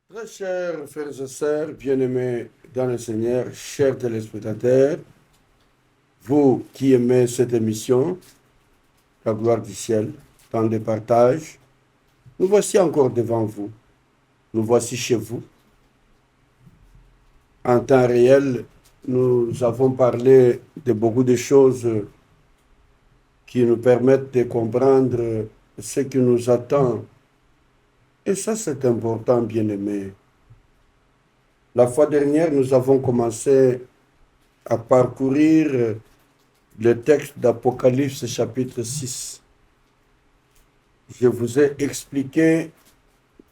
Très chers frères et sœurs, bien-aimés dans le Seigneur, chers téléspectateurs, vous qui aimez cette émission, La gloire du ciel, dans des partages, nous voici encore devant vous. Nous voici chez vous. En temps réel, nous avons parlé de beaucoup de choses qui nous permettent de comprendre ce qui nous attend. Et ça, c'est important, bien-aimés. La fois dernière, nous avons commencé à parcourir le texte d'Apocalypse chapitre 6. Je vous ai expliqué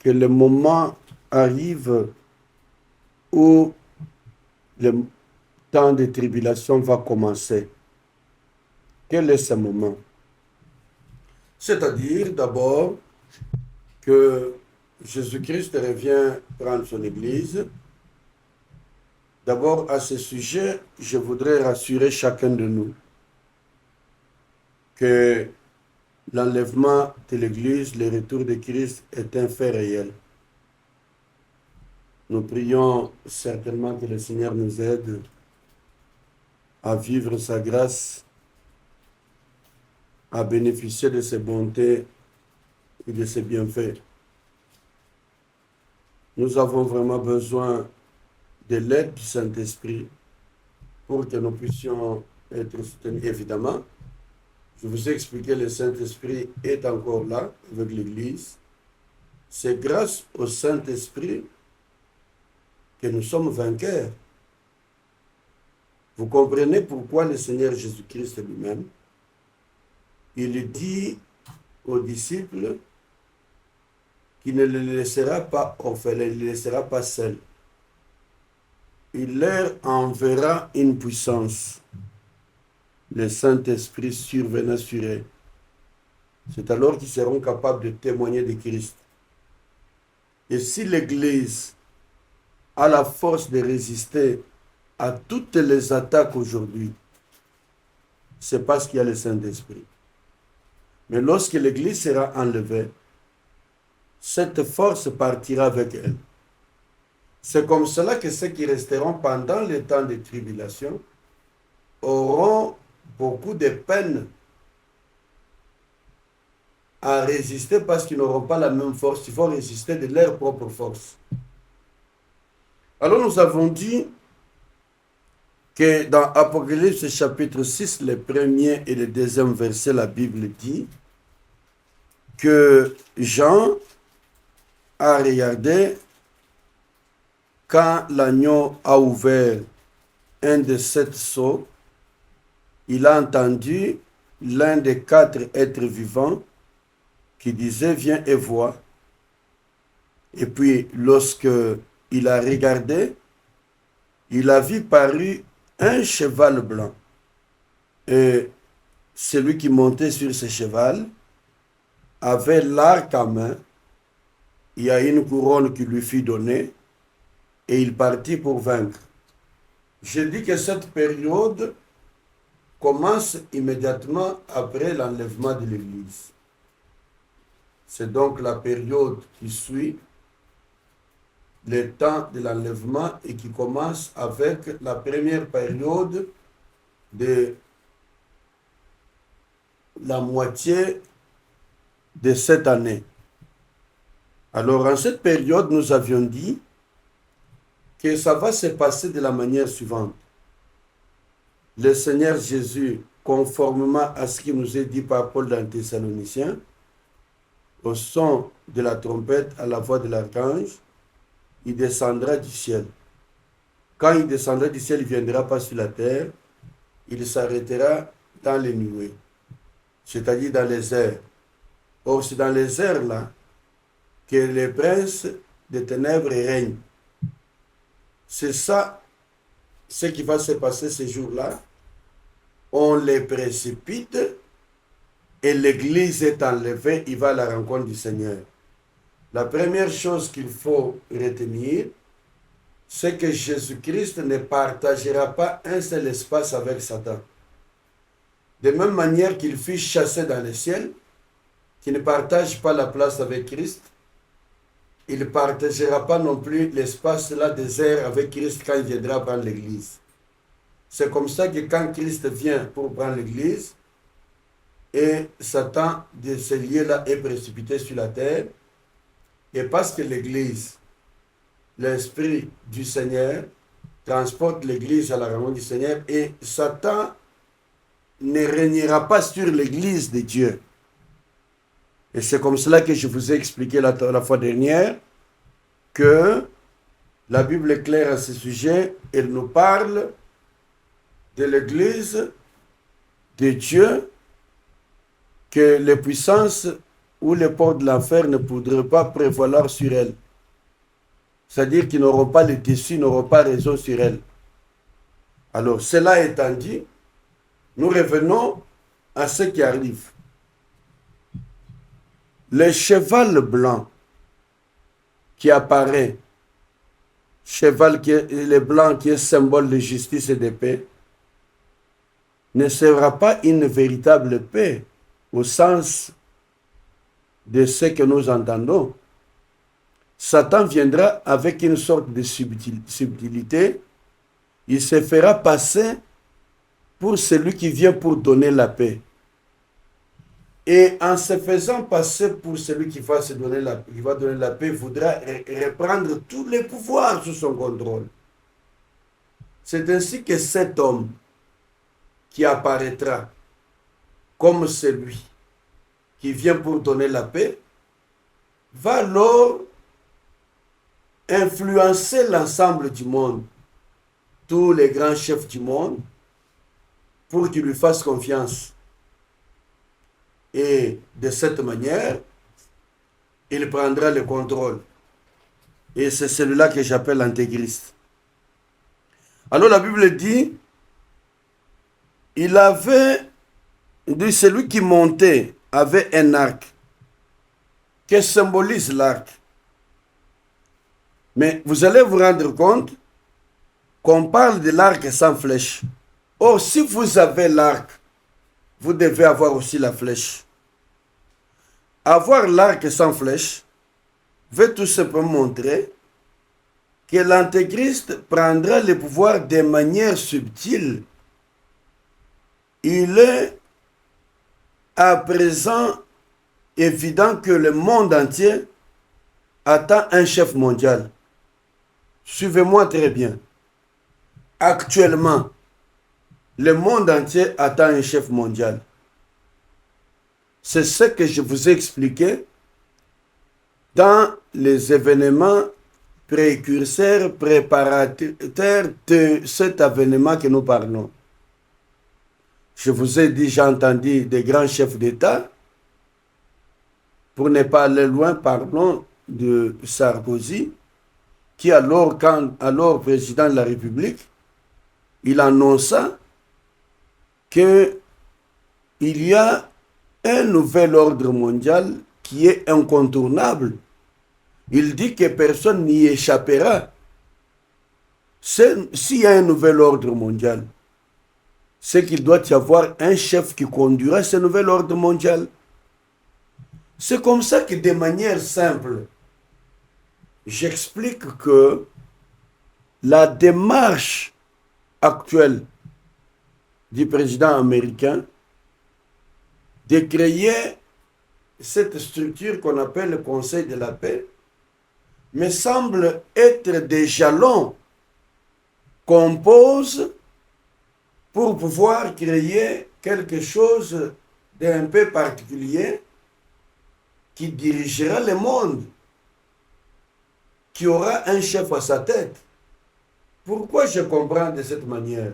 que le moment arrive où le temps de tribulation va commencer. Quel est ce moment? C'est-à-dire d'abord que Jésus-Christ revient prendre son Église. D'abord, à ce sujet, je voudrais rassurer chacun de nous que l'enlèvement de l'Église, le retour de Christ est un fait réel. Nous prions certainement que le Seigneur nous aide à vivre sa grâce, à bénéficier de ses bontés et de ses bienfaits. Nous avons vraiment besoin de l'aide du Saint-Esprit pour que nous puissions être soutenus. Évidemment, je vous ai expliqué, le Saint-Esprit est encore là avec l'Église. C'est grâce au Saint-Esprit que nous sommes vainqueurs. Vous comprenez pourquoi le Seigneur Jésus-Christ lui-même, il dit aux disciples qu'il ne les laissera pas orphelins, il ne les laissera pas seuls. Il leur enverra une puissance, le Saint-Esprit survenant sur eux. C'est alors qu'ils seront capables de témoigner de Christ. Et si l'Église a la force de résister à toutes les attaques aujourd'hui, c'est parce qu'il y a le Saint-Esprit. Mais lorsque l'Église sera enlevée, cette force partira avec elle. C'est comme cela que ceux qui resteront pendant le temps de tribulation auront beaucoup de peine à résister parce qu'ils n'auront pas la même force. Il faut résister de leur propre force. Alors nous avons dit que dans Apocalypse chapitre 6, le premier et le deuxième verset, la Bible dit que Jean a regardé quand l'agneau a ouvert un de sept sceaux, il a entendu l'un des quatre êtres vivants qui disait viens et vois. Et puis lorsque il a regardé, il a vu paru un cheval blanc. Et celui qui montait sur ce cheval avait l'arc à main. Il y a une couronne qui lui fut donnée et il partit pour vaincre. Je dis que cette période commence immédiatement après l'enlèvement de l'Église. C'est donc la période qui suit le temps de l'enlèvement et qui commence avec la première période de la moitié de cette année. Alors, en cette période, nous avions dit que ça va se passer de la manière suivante. Le Seigneur Jésus, conformément à ce qui nous est dit par Paul dans Thessaloniciens, au son de la trompette, à la voix de l'archange, il descendra du ciel. Quand il descendra du ciel, il ne viendra pas sur la terre, il s'arrêtera dans les nuées, c'est-à-dire dans les airs. Or, c'est dans les airs là que les princes des ténèbres règnent. C'est ça, ce qui va se passer ces jours-là. On les précipite et l'Église est enlevée, il va à la rencontre du Seigneur. La première chose qu'il faut retenir, c'est que Jésus-Christ ne partagera pas un seul espace avec Satan. De même manière qu'il fut chassé dans le ciel, qui ne partage pas la place avec Christ, il ne partagera pas non plus l'espace là désert avec Christ quand il viendra prendre l'église. C'est comme ça que quand Christ vient pour prendre l'église, et Satan de ce lieu-là est précipité sur la terre, et parce que l'église, l'esprit du Seigneur, transporte l'église à la rencontre du Seigneur, et Satan ne régnera pas sur l'église de Dieu. Et c'est comme cela que je vous ai expliqué la fois dernière que la Bible est claire à ce sujet. Elle nous parle de l'église de Dieu, que les puissances ou les portes de l'enfer ne pourraient pas prévaloir sur elle. C'est-à-dire qu'ils n'auront pas le dessus, n'auront pas raison sur elle. Alors, cela étant dit, nous revenons à ce qui arrive. Le cheval blanc qui apparaît, le blanc qui est symbole de justice et de paix, ne sera pas une véritable paix au sens de ce que nous entendons. Satan viendra avec une sorte de subtilité. Il se fera passer pour celui qui vient pour donner la paix. Et en se faisant passer pour celui qui va donner la paix, voudra reprendre tous les pouvoirs sous son contrôle. C'est ainsi que cet homme qui apparaîtra comme celui qui vient pour donner la paix va alors influencer l'ensemble du monde, tous les grands chefs du monde, pour qu'ils lui fassent confiance. Et de cette manière, il prendra le contrôle. Et c'est celui-là que j'appelle l'antéchrist. Alors la Bible dit, celui qui montait avait un arc. Que symbolise l'arc? Mais vous allez vous rendre compte qu'on parle de l'arc sans flèche. Or, si vous avez l'arc, vous devez avoir aussi la flèche. Avoir l'arc sans flèche veut tout simplement montrer que l'antéchrist prendra le pouvoir de manière subtile. Il est à présent évident que le monde entier attend un chef mondial. Suivez-moi très bien. Actuellement, le monde entier attend un chef mondial. C'est ce que je vous ai expliqué dans les événements précurseurs, préparateurs de cet événement que nous parlons. Je vous ai déjà entendu des grands chefs d'État. Pour ne pas aller loin, parlons de Sarkozy, qui alors président de la République, il annonça qu'il y a un nouvel ordre mondial qui est incontournable. Il dit que personne n'y échappera. S'il y a un nouvel ordre mondial, c'est qu'il doit y avoir un chef qui conduira ce nouvel ordre mondial. C'est comme ça que de manière simple, j'explique que la démarche actuelle du président américain de créer cette structure qu'on appelle le Conseil de la paix me semble être des jalons qu'on pose pour pouvoir créer quelque chose d'un peu particulier qui dirigera le monde, qui aura un chef à sa tête. Pourquoi je comprends de cette manière?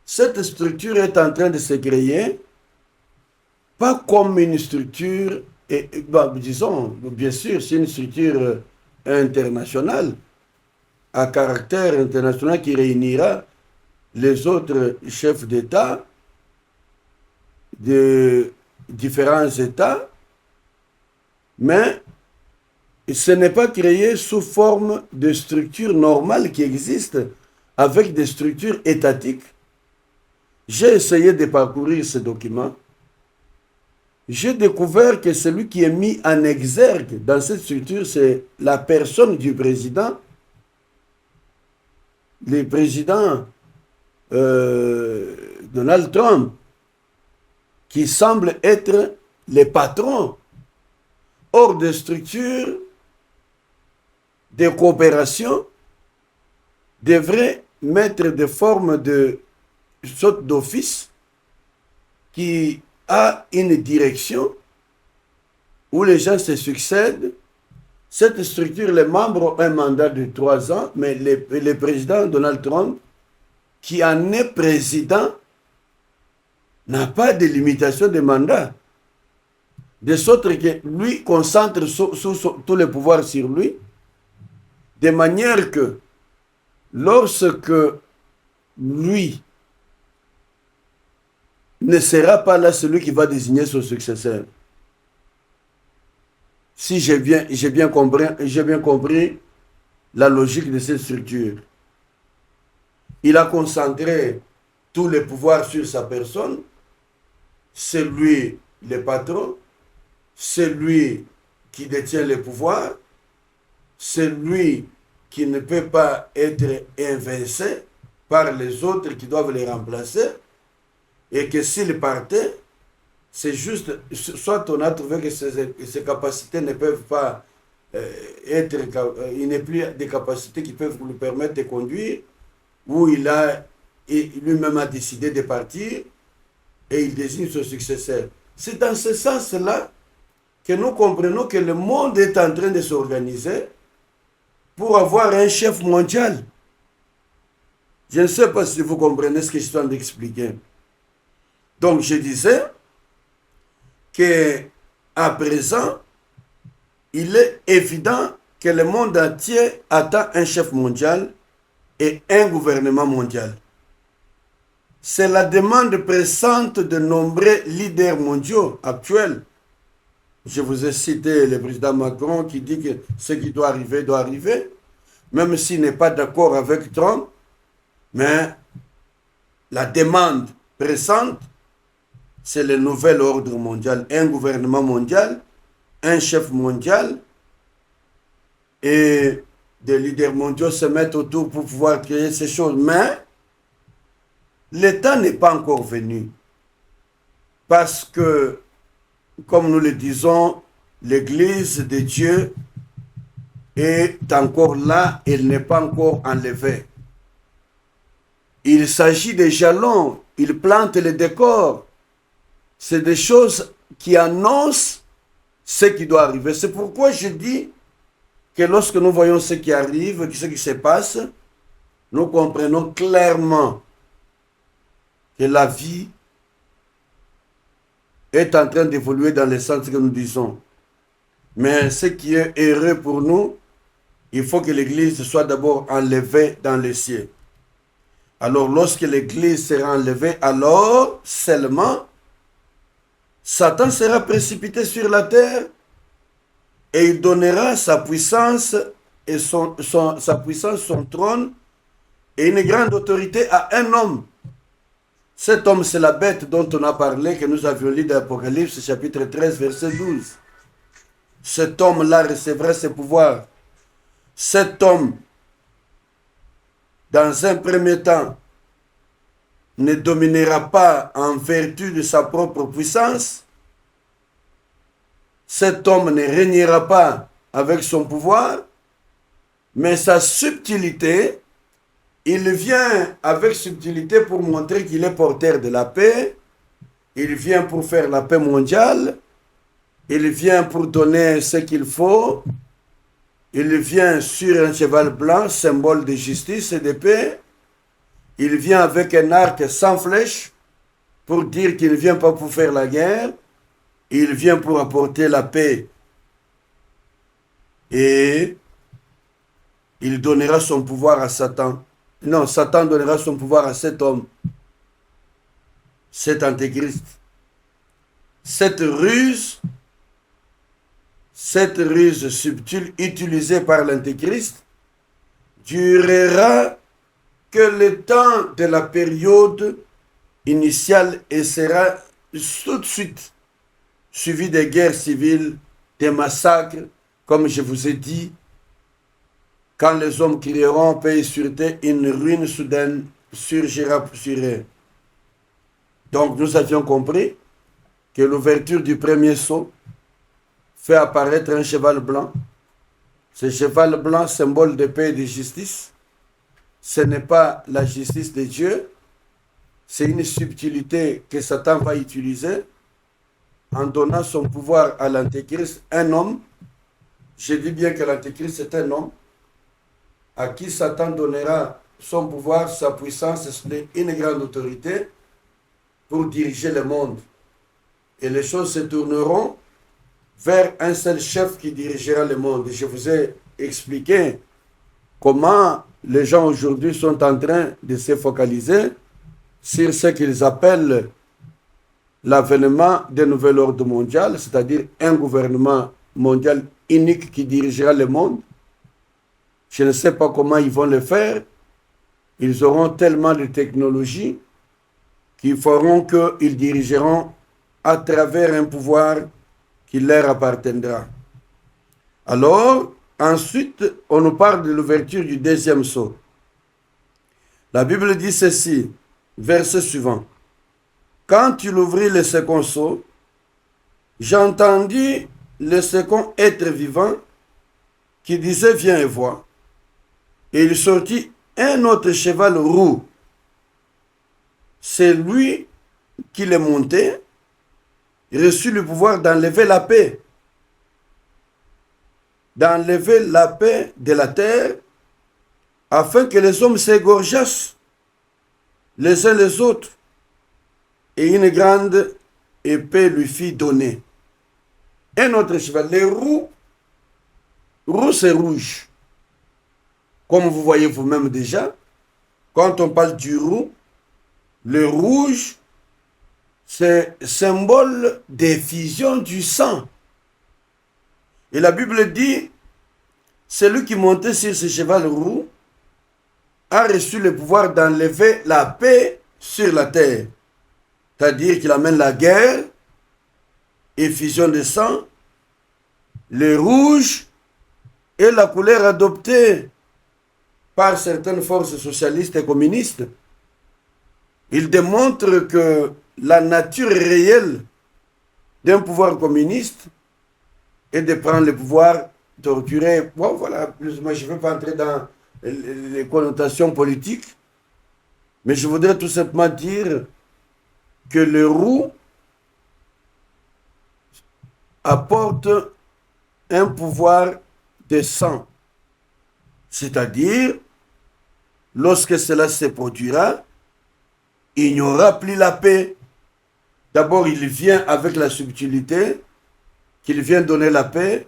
Cette structure est en train de se créer, pas comme une structure, disons, bien sûr, c'est une structure internationale, à caractère international qui réunira les autres chefs d'État de différents États, mais ce n'est pas créé sous forme de structure normale qui existe avec des structures étatiques. J'ai essayé de parcourir ce document j'ai découvert que celui qui est mis en exergue dans cette structure, c'est la personne du président. Le président Donald Trump, qui semble être les patrons hors de structures de coopération, devrait mettre des formes de sorte d'office qui a une direction où les gens se succèdent. Cette structure, les membres ont un mandat de 3 ans, mais le président Donald Trump, qui en est président, n'a pas de limitation de mandat. De sorte que lui concentre tous les pouvoirs sur lui, de manière que lorsque lui ne sera pas là celui qui va désigner son successeur. Si j'ai bien compris la logique de cette structure. Il a concentré tous les pouvoirs sur sa personne. C'est lui le patron, c'est lui qui détient le pouvoir, c'est lui qui ne peut pas être invincé par les autres qui doivent les remplacer, et que s'il partait, c'est juste, soit on a trouvé que ses capacités ne peuvent pas il n'est plus des capacités qui peuvent lui permettre de conduire, ou lui-même a décidé de partir, et il désigne son successeur. C'est dans ce sens-là que nous comprenons que le monde est en train de s'organiser pour avoir un chef mondial. Je ne sais pas si vous comprenez ce que je suis en train d'expliquer. Donc je disais qu'à présent, il est évident que le monde entier attend un chef mondial et un gouvernement mondial. C'est la demande pressante de nombreux leaders mondiaux actuels. Je vous ai cité le président Macron qui dit que ce qui doit arriver, même s'il n'est pas d'accord avec Trump, mais la demande pressante, c'est le nouvel ordre mondial, un gouvernement mondial, un chef mondial, et des leaders mondiaux se mettent autour pour pouvoir créer ces choses. Mais le temps n'est pas encore venu. Parce que, comme nous le disons, l'Église de Dieu est encore là, elle n'est pas encore enlevée. Il s'agit des jalons, il plante les décors. C'est des choses qui annoncent ce qui doit arriver. C'est pourquoi je dis que lorsque nous voyons ce qui arrive, ce qui se passe, nous comprenons clairement que la vie est en train d'évoluer dans le sens que nous disons. Mais ce qui est heureux pour nous, il faut que l'Église soit d'abord enlevée dans les cieux. Alors lorsque l'Église sera enlevée, alors seulement Satan sera précipité sur la terre et il donnera sa puissance et son trône et une grande autorité à un homme. Cet homme, c'est la bête dont on a parlé, que nous avions lu dans l'Apocalypse, chapitre 13, verset 12. Cet homme-là recevra ses pouvoirs. Cet homme, dans un premier temps, ne dominera pas en vertu de sa propre puissance. Cet homme ne régnera pas avec son pouvoir, mais sa subtilité, il vient avec subtilité pour montrer qu'il est porteur de la paix, il vient pour faire la paix mondiale, il vient pour donner ce qu'il faut, il vient sur un cheval blanc, symbole de justice et de paix, il vient avec un arc sans flèche pour dire qu'il ne vient pas pour faire la guerre, il vient pour apporter la paix. Et il donnera son pouvoir à Satan. Non, Satan donnera son pouvoir à cet homme, cet antéchrist. Cette ruse subtile utilisée par l'antéchrist durera que le temps de la période initiale et sera tout de suite suivi des guerres civiles, des massacres, comme je vous ai dit, quand les hommes crieront paix et sûreté, une ruine soudaine surgira sur eux. Donc nous avions compris que l'ouverture du premier sceau fait apparaître un cheval blanc. Ce cheval blanc, symbole de paix et de justice, ce n'est pas la justice de Dieu, c'est une subtilité que Satan va utiliser en donnant son pouvoir à l'Antéchrist, un homme. Je dis bien que l'Antéchrist est un homme à qui Satan donnera son pouvoir, sa puissance, une grande autorité pour diriger le monde. Et les choses se tourneront vers un seul chef qui dirigera le monde. Et je vous ai expliqué comment les gens aujourd'hui sont en train de se focaliser sur ce qu'ils appellent l'avènement d'un nouvel ordre mondial, c'est-à-dire un gouvernement mondial unique qui dirigera le monde. Je ne sais pas comment ils vont le faire. Ils auront tellement de technologies qui feront qu'ils dirigeront à travers un pouvoir qui leur appartiendra. Alors, ensuite, on nous parle de l'ouverture du deuxième sceau. La Bible dit ceci, verset suivant. Quand il ouvrit le second sceau, j'entendis le second être vivant qui disait viens et vois. Et il sortit un autre cheval roux. C'est lui qui le montait, reçut le pouvoir d'enlever la paix. D'enlever la paix de la terre afin que les hommes s'égorgeassent les uns les autres. Et une grande épée lui fit donner. Un autre cheval, les roux, roux c'est rouge. Comme vous voyez vous-même déjà, quand on parle du roux, le rouge, c'est symbole d'effusion du sang. Et la Bible dit, celui qui montait sur ce cheval roux a reçu le pouvoir d'enlever la paix sur la terre. C'est-à-dire qu'il amène la guerre, effusion de sang, le rouge est la couleur adoptée par certaines forces socialistes et communistes. Il démontre que la nature réelle d'un pouvoir communiste est de prendre le pouvoir, torturer. Bon, voilà, plus ou moins, je ne veux pas entrer dans les connotations politiques, mais je voudrais tout simplement dire que le roux apporte un pouvoir de sang. C'est-à-dire, lorsque cela se produira, il n'y aura plus la paix. D'abord, il vient avec la subtilité, qu'il vient donner la paix,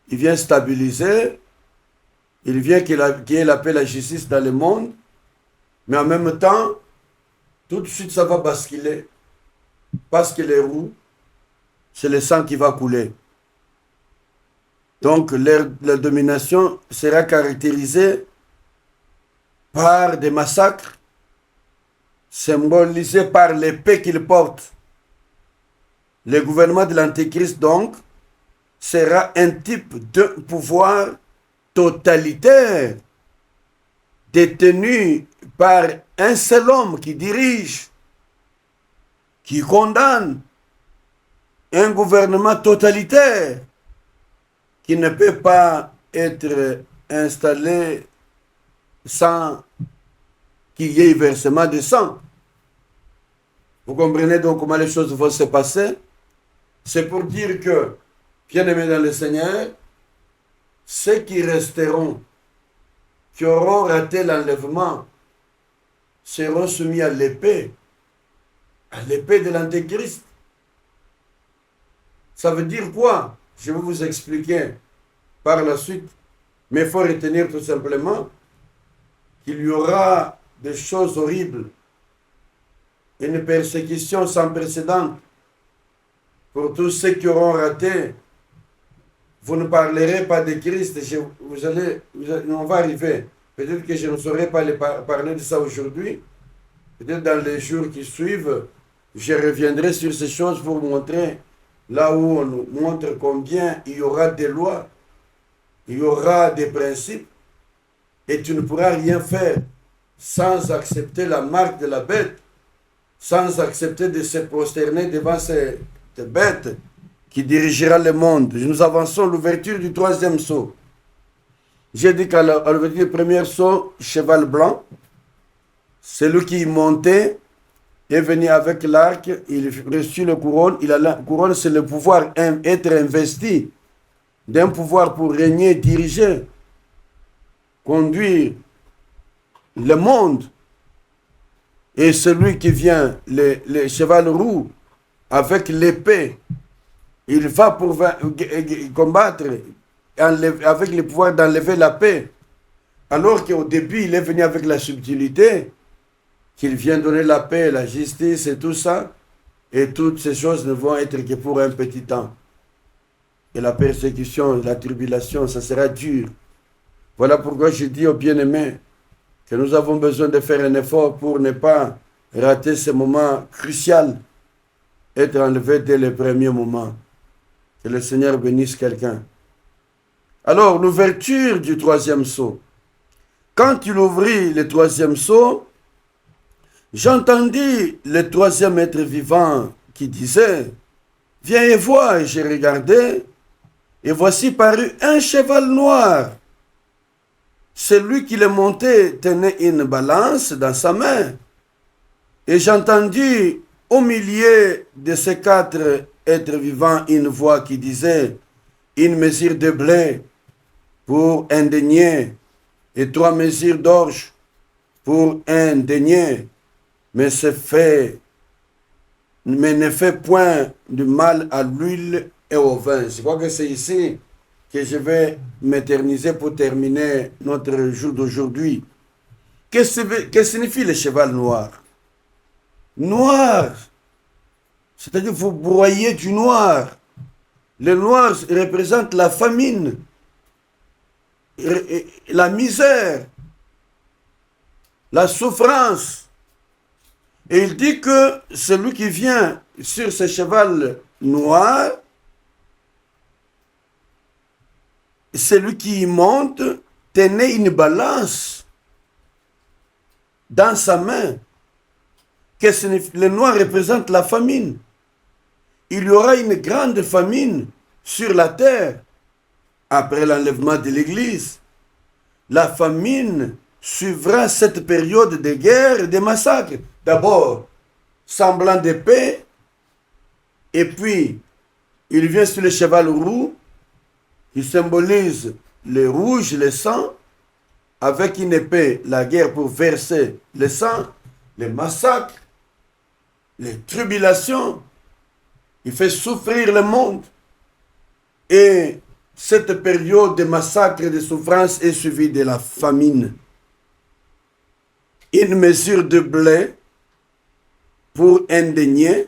il vient stabiliser, il vient qu'il y ait la paix et la justice dans le monde, mais en même temps, tout de suite, ça va basculer, parce que les roues, c'est le sang qui va couler. Donc, leur domination sera caractérisée par des massacres, symbolisés par l'épée qu'ils portent. Le gouvernement de l'Antéchrist, donc, sera un type de pouvoir totalitaire, détenu par un seul homme qui dirige, qui condamne, un gouvernement totalitaire qui ne peut pas être installé sans qu'il y ait versement de sang. Vous comprenez donc comment les choses vont se passer? C'est pour dire que, bien-aimés dans le Seigneur, ceux qui resteront, qui auront raté l'enlèvement, seront soumis à l'épée de l'Antéchrist. Ça veut dire quoi? Je vais vous expliquer par la suite, mais il faut retenir tout simplement qu'il y aura des choses horribles, une persécution sans précédent pour tous ceux qui auront raté. Vous ne parlerez pas de Christ, on va arriver. Peut-être que je ne saurais pas parler de ça aujourd'hui. Peut-être dans les jours qui suivent, je reviendrai sur ces choses pour vous montrer là où on nous montre combien il y aura des lois, il y aura des principes, et tu ne pourras rien faire sans accepter la marque de la bête, sans accepter de se prosterner devant cette bête qui dirigera le monde. Nous avançons l'ouverture du troisième sceau. J'ai dit qu'à l'ouverture du premier sceau, cheval blanc, celui qui montait est venu avec l'arc, il reçut le couronne. La couronne, c'est le pouvoir, être investi d'un pouvoir pour régner, diriger, conduire le monde. Et celui qui vient, le cheval roux, avec l'épée, il va pour combattre avec le pouvoir d'enlever la paix. Alors qu'au début, il est venu avec la subtilité, qu'il vient donner la paix, la justice et tout ça. Et toutes ces choses ne vont être que pour un petit temps. Et la persécution, la tribulation, ça sera dur. Voilà pourquoi je dis aux bien-aimés que nous avons besoin de faire un effort pour ne pas rater ce moment crucial, être enlevé dès les premiers moments. Que le Seigneur bénisse quelqu'un. Alors, l'ouverture du troisième sceau. Quand il ouvrit le troisième sceau, j'entendis le troisième être vivant qui disait, « Viens et vois. » Et j'ai regardé, et voici parut un cheval noir. Celui qui le montait tenait une balance dans sa main. Et j'entendis au milieu de ces quatre êtres vivants une voix qui disait, une mesure de blé pour un denier et 3 mesures d'orge pour un denier, mais ne fait point de mal à l'huile et au vin. Je crois que c'est ici que je vais m'éterniser pour terminer notre jour d'aujourd'hui. Que signifie le cheval noir? Noir, c'est-à-dire vous broyez du noir. Le noir représente la famine, la misère, la souffrance. Et il dit que celui qui vient sur ce cheval noir, celui qui y monte, tenait une balance dans sa main. Le noir représente la famine. Il y aura une grande famine sur la terre après l'enlèvement de l'Église. La famine suivra cette période de guerre et de massacre. D'abord, semblant de paix, et puis il vient sur le cheval roux, qui symbolise le rouge, le sang, avec une épée, la guerre pour verser le sang, les massacres, les tribulations. Il fait souffrir le monde. Et cette période de massacre et de souffrance est suivie de la famine. Une mesure de blé pour un denier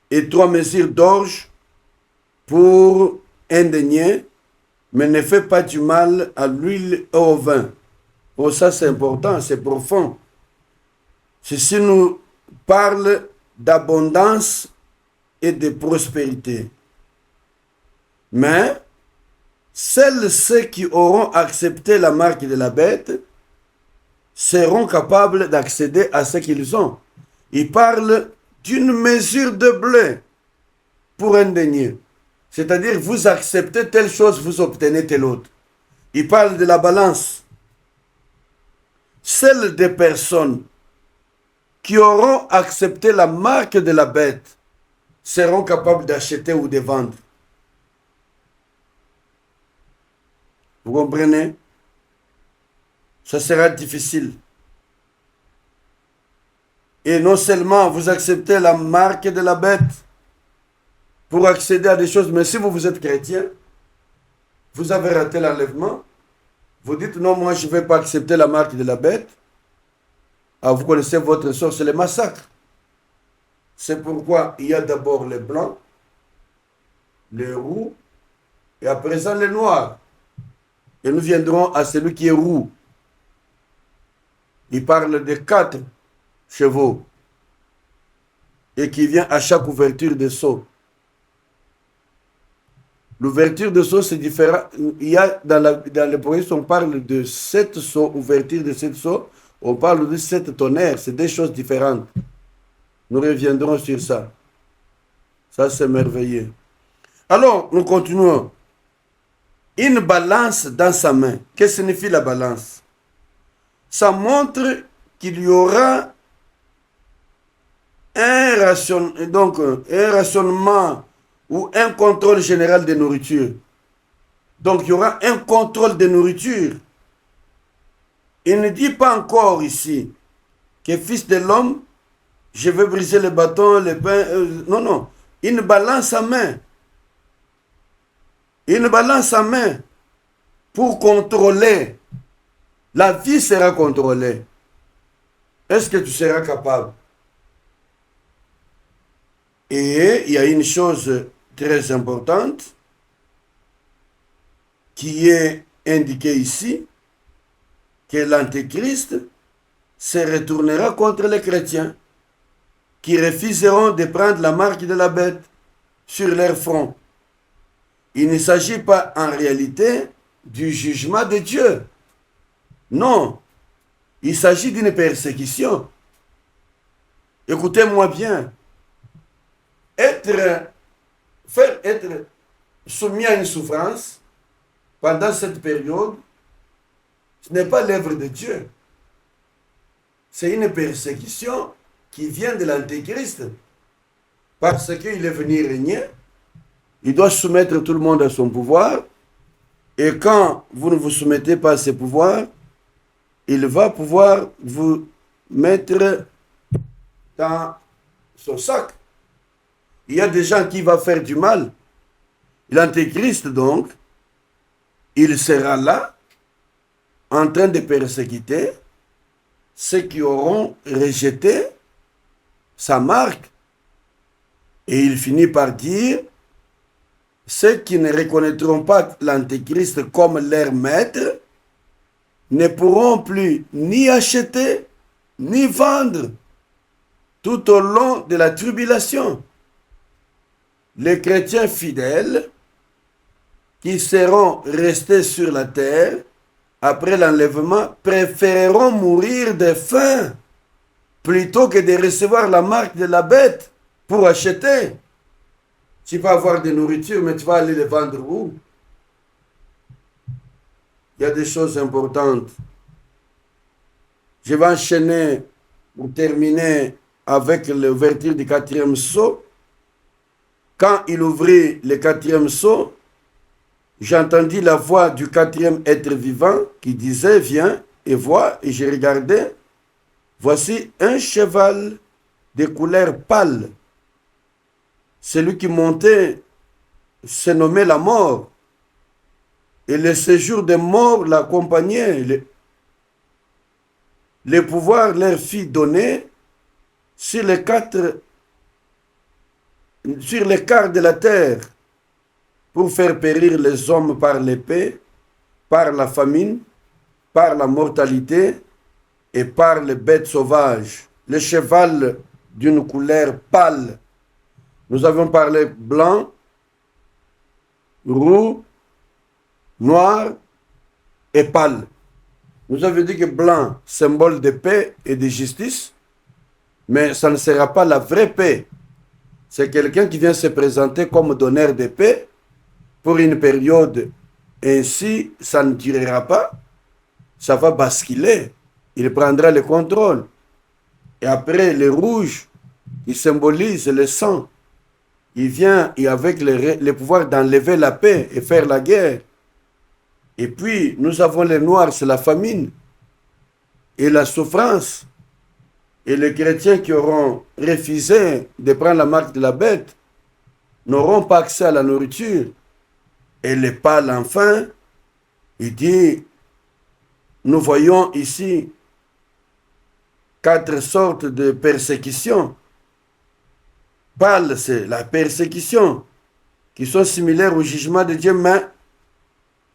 et 3 mesures d'orge pour un denier, mais ne fait pas du mal à l'huile et au vin. Pour ça, c'est important, c'est profond. Ceci nous parle d'abondance et de prospérité. Mais ceux qui auront accepté la marque de la bête seront capables d'accéder à ce qu'ils ont. Il parle d'une mesure de blé pour un denier. C'est-à-dire, vous acceptez telle chose, vous obtenez telle autre. Il parle de la balance. Seules des personnes qui auront accepté la marque de la bête seront capables d'acheter ou de vendre. Vous comprenez? Ça sera difficile. Et non seulement vous acceptez la marque de la bête pour accéder à des choses, mais si vous êtes chrétien, vous avez raté l'enlèvement, vous dites non, moi je ne vais pas accepter la marque de la bête. Alors vous connaissez votre sort, c'est le massacre. C'est pourquoi il y a d'abord les blancs, les roux, et à présent les noirs. Et nous viendrons à celui qui est roux. Il parle de 4 chevaux et qui vient à chaque ouverture de sceau. L'ouverture de seau, c'est différent. Il y a dans le projet, on parle de 7 seaux, ouverture de 7 seaux. On parle de 7 tonnerres. C'est des choses différentes. Nous reviendrons sur ça. Ça, c'est merveilleux. Alors, nous continuons. Une balance dans sa main. Qu'est-ce que signifie la balance? Ça montre qu'il y aura donc, un rationnement ou un contrôle général de nourriture. Donc, il y aura un contrôle de nourriture. Il ne dit pas encore ici que fils de l'homme, je vais briser le bâton, le pain. Non, non. Une balance à main. Une balance à main pour contrôler. La vie sera contrôlée. Est-ce que tu seras capable? Et il y a une chose très importante qui est indiquée ici, que l'Antéchrist se retournera contre les chrétiens qui refuseront de prendre la marque de la bête sur leur front. Il ne s'agit pas en réalité du jugement de Dieu. Non, il s'agit d'une persécution. Écoutez-moi bien. Faire être soumis à une souffrance pendant cette période, ce n'est pas l'œuvre de Dieu. C'est une persécution qui vient de l'Antéchrist. Parce qu'il est venu régner, il doit soumettre tout le monde à son pouvoir. Et quand vous ne vous soumettez pas à ses pouvoirs, il va pouvoir vous mettre dans son sac. Il y a des gens qui vont faire du mal. L'Antéchrist, donc, il sera là, en train de persécuter ceux qui auront rejeté sa marque. Et il finit par dire, ceux qui ne reconnaîtront pas l'Antéchrist comme leur maître ne pourront plus ni acheter ni vendre tout au long de la tribulation. Les chrétiens fidèles qui seront restés sur la terre après l'enlèvement préféreront mourir de faim plutôt que de recevoir la marque de la bête pour acheter. Tu vas avoir de nourriture, mais tu vas aller les vendre où? Il y a des choses importantes. Je vais enchaîner pour terminer avec l'ouverture du 4e sceau. Quand il ouvrit le 4e sceau, j'entendis la voix du 4e être vivant qui disait, viens et vois, et j'ai regardé, voici un cheval de couleur pâle. Celui qui montait se nommait la mort, et le séjour des morts l'accompagnait. Le pouvoir leur fit donner sur les quarts de la terre, pour faire périr les hommes par l'épée, par la famine, par la mortalité et par les bêtes sauvages. Le cheval d'une couleur pâle. Nous avons parlé blanc, roux, noir et pâle. Nous avons dit que blanc, symbole de paix et de justice, mais ça ne sera pas la vraie paix. C'est quelqu'un qui vient se présenter comme donneur de paix pour une période. Ainsi, ça ne durera pas. Ça va basculer. Il prendra le contrôle. Et après, le rouge, il symbolise le sang. Il vient et avec le pouvoir d'enlever la paix et faire la guerre. Et puis, nous avons le noir, c'est la famine et la souffrance. Et les chrétiens qui auront refusé de prendre la marque de la bête n'auront pas accès à la nourriture. Et le pâle, enfin, il dit, nous voyons ici 4 sortes de persécutions. Pâle, c'est la persécution, qui sont similaires au jugement de Dieu, mais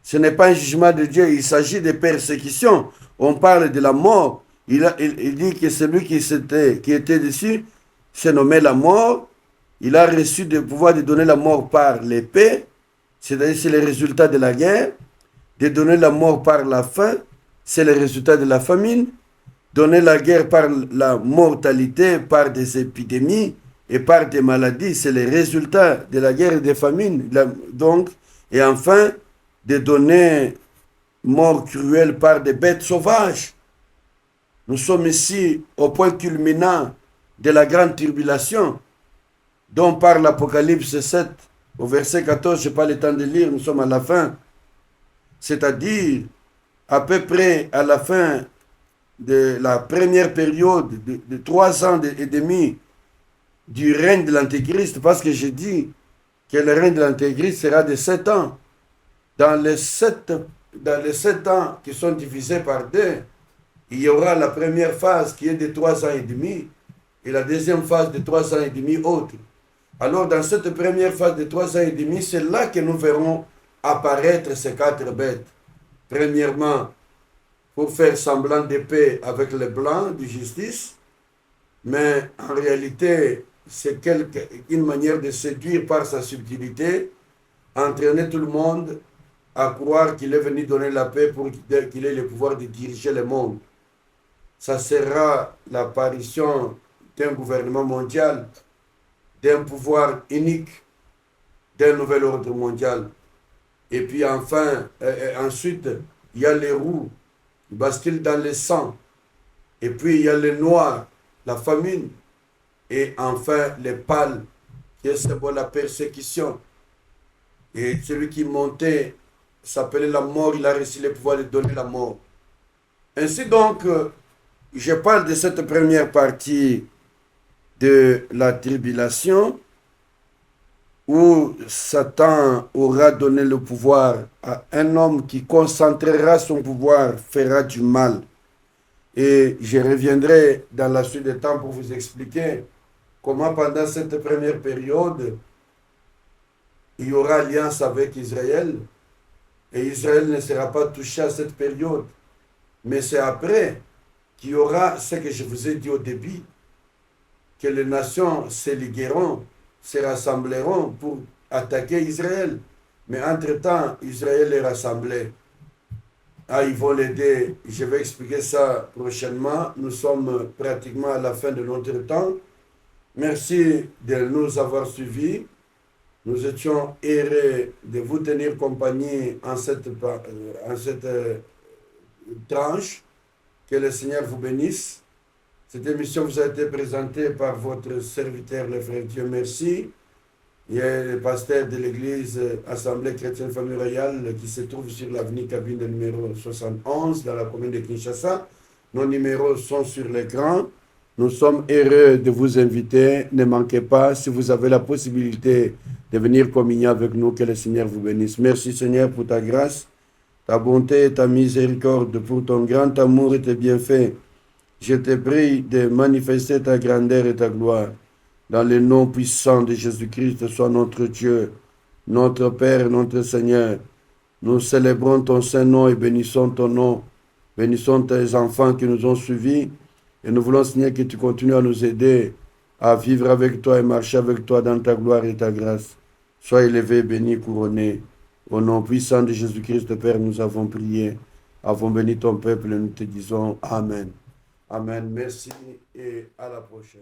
ce n'est pas un jugement de Dieu, il s'agit de persécutions. On parle de la mort. Il dit que celui qui était dessus se nommait la mort. Il a reçu le pouvoir de donner la mort par l'épée. c'est-à-dire c'est le résultat de la guerre. De donner la mort par la faim, c'est le résultat de la famine. Donner la guerre par la mortalité, par des épidémies et par des maladies, c'est le résultat de la guerre et des famines. Donc, et enfin, de donner mort cruelle par des bêtes sauvages. Nous sommes ici au point culminant de la grande tribulation, dont parle l'Apocalypse 7, au verset 14, je n'ai pas le temps de lire, nous sommes à la fin. C'est-à-dire, à peu près à la fin de la première période de 3 ans et demi du règne de l'Antéchrist, parce que j'ai dit que le règne de l'Antéchrist sera de 7 ans. Dans les 7 ans qui sont divisés par 2, il y aura la première phase qui est de 3 ans et demi et la deuxième phase de 3 ans et demi autre. Alors dans cette première phase de 3 ans et demi, c'est là que nous verrons apparaître ces 4 bêtes. Premièrement, pour faire semblant de paix avec les blancs de justice, mais en réalité, c'est une manière de séduire par sa subtilité, entraîner tout le monde à croire qu'il est venu donner la paix pour qu'il ait le pouvoir de diriger le monde. Ça sera l'apparition d'un gouvernement mondial, d'un pouvoir unique, d'un nouvel ordre mondial. Et puis enfin, ensuite, il y a les roux qui basculent dans le sang. Et puis il y a les noirs, la famine. Et enfin, les pâles, qui est symbole de la persécution. Et celui qui montait s'appelait la mort, il a reçu le pouvoir de donner la mort. Ainsi donc, je parle de cette première partie de la tribulation où Satan aura donné le pouvoir à un homme qui concentrera son pouvoir, fera du mal. Et je reviendrai dans la suite des temps pour vous expliquer comment pendant cette première période, il y aura alliance avec Israël et Israël ne sera pas touché à cette période. Mais c'est après qu'il y aura ce que je vous ai dit au début, que les nations se ligueront, se rassembleront pour attaquer Israël. Mais entre-temps, Israël est rassemblé. Ah, ils vont l'aider. Je vais expliquer ça prochainement. Nous sommes pratiquement à la fin de notre temps. Merci de nous avoir suivis. Nous étions heureux de vous tenir compagnie en cette tranche. Que le Seigneur vous bénisse. Cette émission vous a été présentée par votre serviteur, le frère Dieu merci. Il y a le pasteur de l'église Assemblée chrétienne famille royale qui se trouve sur l'avenue Cabine numéro 71 dans la commune de Kinshasa. Nos numéros sont sur l'écran. Nous sommes heureux de vous inviter. Ne manquez pas, si vous avez la possibilité de venir communier avec nous, que le Seigneur vous bénisse. Merci Seigneur pour ta grâce, ta bonté et ta miséricorde, pour ton grand amour et tes bienfaits. Je te prie de manifester ta grandeur et ta gloire. Dans le nom puissant de Jésus-Christ, sois notre Dieu, notre Père, notre Seigneur. Nous célébrons ton Saint-Nom et bénissons ton nom. Bénissons tes enfants qui nous ont suivis. Et nous voulons, Seigneur, que tu continues à nous aider à vivre avec toi et marcher avec toi dans ta gloire et ta grâce. Sois élevé, béni, couronné. Au nom puissant de Jésus-Christ, Père, nous avons prié. Avons béni ton peuple et nous te disons Amen. Amen. Merci et à la prochaine.